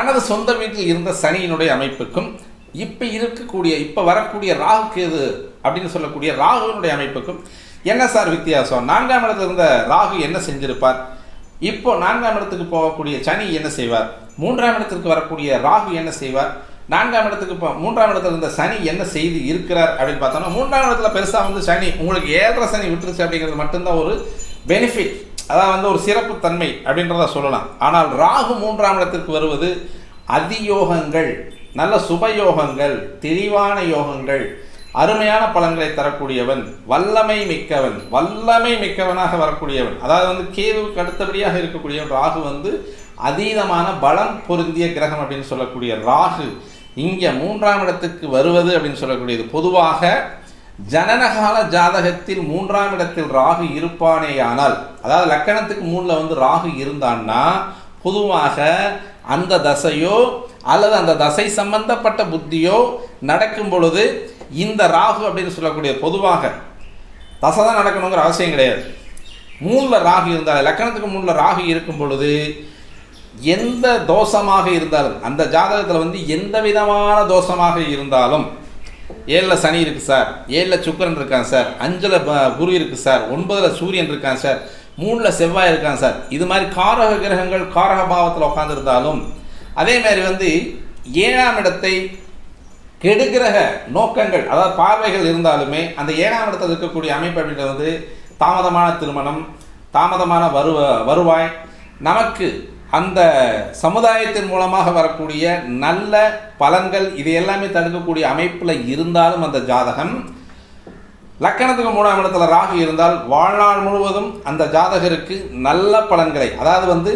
தனது சொந்த வீட்டில் இருந்த சனியினுடைய அமைப்புக்கும் இப்போ வரக்கூடிய ராகு கேது அப்படின்னு சொல்லக்கூடிய ராகுவினுடைய அமைப்புக்கும் என்ன சார் வித்தியாசம்? 4ஆம் இடத்துல இருந்த ராகு என்ன செஞ்சிருப்பார்? இப்போ 4ஆம் இடத்துக்கு போகக்கூடிய சனி என்ன செய்வார்? 3ஆம் இடத்திற்கு வரக்கூடிய ராகு என்ன செய்வார்? 4ஆம் இடத்துக்கு 3ஆம் இடத்துல இருந்த சனி என்ன செய்து இருக்கிறார் அப்படின்னு பார்த்தோம்னா, 3ஆம் இடத்துல பெருசாக சனி உங்களுக்கு 7.5 சனி விட்டுருச்சு அப்படிங்கிறது மட்டும்தான் ஒரு பெனிஃபிட், அதாவது ஒரு சிறப்பு தன்மை அப்படின்றத சொல்லலாம். ஆனால் ராகு 3ஆம் இடத்திற்கு வருவது அதியோகங்கள், நல்ல சுபயோகங்கள், தெளிவான யோகங்கள், அருமையான பலன்களை தரக்கூடியவன், வல்லமை மிக்கவனாக வரக்கூடியவன். அதாவது கேதுவுக்கு அடுத்தபடியாக இருக்கக்கூடியவன் ராகு அதீதமான பலம் பொருந்திய கிரகம் அப்படின்னு சொல்லக்கூடிய ராகு இங்கே 3ஆம் இடத்துக்கு வருவது அப்படின்னு சொல்லக்கூடியது. பொதுவாக ஜனனகால ஜாதகத்தில் 3ஆம் இடத்தில் ராகு இருப்பானேயானால், அதாவது லக்கணத்துக்கு 3ல் ராகு இருந்தான்னா பொதுவாக அந்த தசையோ அல்லது அந்த தசை சம்பந்தப்பட்ட புத்தியோ நடக்கும் பொழுது இந்த ராகு அப்படின்னு சொல்லக்கூடிய, பொதுவாக தசை தான் நடக்கணுங்கிற அவசியம் கிடையாது. 3ல் ராகு இருந்தால், லக்கணத்துக்கு 3ல் ராகு இருக்கும் பொழுது எந்த தோஷமாக இருந்தாலும், அந்த ஜாதகத்தில் எந்த விதமான தோஷமாக இருந்தாலும், 7ல் சனி இருக்குது சார், 7ல் சுக்கிரன் இருக்கான் சார், 5ல் குரு இருக்குது சார், 9ல் சூரியன் இருக்கான் சார், 3ல் செவ்வாய் இருக்கான் சார், இது மாதிரி காரக கிரகங்கள் காரக பாவத்தில் உட்காந்துருந்தாலும், அதே மாதிரி 7ஆம் இடத்தை கெடுகிரக நோக்கங்கள், அதாவது பார்வைகள் இருந்தாலுமே அந்த 7ஆம் இடத்தில் இருக்கக்கூடிய அமைப்பு அப்படின்றது தாமதமான திருமணம், தாமதமான வருவாய், நமக்கு அந்த சமுதாயத்தின் மூலமாக வரக்கூடிய நல்ல பலன்கள், இது எல்லாமே தடுக்கக்கூடிய அமைப்பில் இருந்தாலும் அந்த ஜாதகம், லக்கணத்துக்கு 3ஆம் இடத்துல ராகு இருந்தால் வாழ்நாள் முழுவதும் அந்த ஜாதகருக்கு நல்ல பலன்களை, அதாவது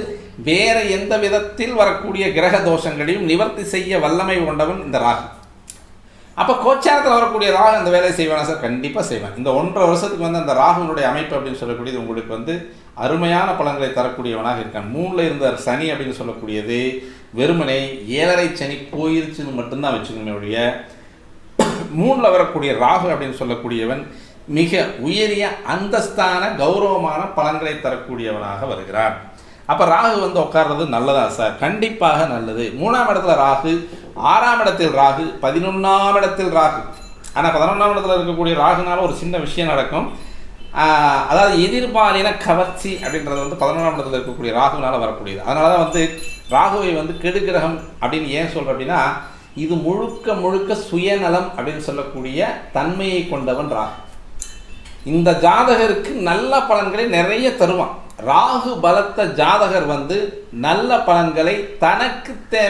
வேற எந்த விதத்தில் வரக்கூடிய கிரக தோஷங்களையும் நிவர்த்தி செய்ய வல்லமை கொண்டவன் இந்த ராகு. அப்போ கோச்சாரத்தில் வரக்கூடிய ராகு அந்த வேலையை செய்வானா சார்? கண்டிப்பாக செய்வான். இந்த 1.5 வருஷத்துக்கு அந்த ராகுனுடைய அமைப்பு அப்படின்னு சொல்லக்கூடியது உங்களுக்கு அருமையான பலன்களை தரக்கூடியவனாக இருக்கான். 3ல் இருந்த சனி அப்படின்னு சொல்லக்கூடியது வெறுமனை 7.5 சனி போயிருச்சுன்னு மட்டும்தான் வச்சுக்கணும் ஒழிய, 3ல் வரக்கூடிய ராகு அப்படின்னு சொல்லக்கூடியவன் மிக உயரிய அந்தஸ்தான கௌரவமான பலன்களை தரக்கூடியவனாக வருகிறான். அப்போ ராகு உட்கார்றது நல்லதா சார்? கண்டிப்பாக நல்லது. 3ஆம் இடத்துல ராகு, 6ஆம் இடத்தில் ராகு, 11ஆம் இடத்தில் ராகு. ஆனால் 11ஆம் இடத்துல இருக்கக்கூடிய ராகுனால ஒரு சின்ன விஷயம் நடக்கும், அதாவது எதிர்பாலின கவர்ச்சி அப்படின்றது 11ஆம் இடத்துல இருக்கக்கூடிய ராகுனால வரக்கூடியது. அதனால தான் ராகுவை கெடுகிரகம் அப்படின்னு ஏன் சொல்கிறேன் அப்படின்னா, இது முழுக்க சுயநலம் அப்படின்னு சொல்லக்கூடிய தன்மையை கொண்டவன் ராகு. இந்த ஜாதகருக்கு நல்ல பலன்களை நிறைய தருவான். ராகு பலத்த ஜாதகர் நல்ல பலன்களை தனக்கு தேவை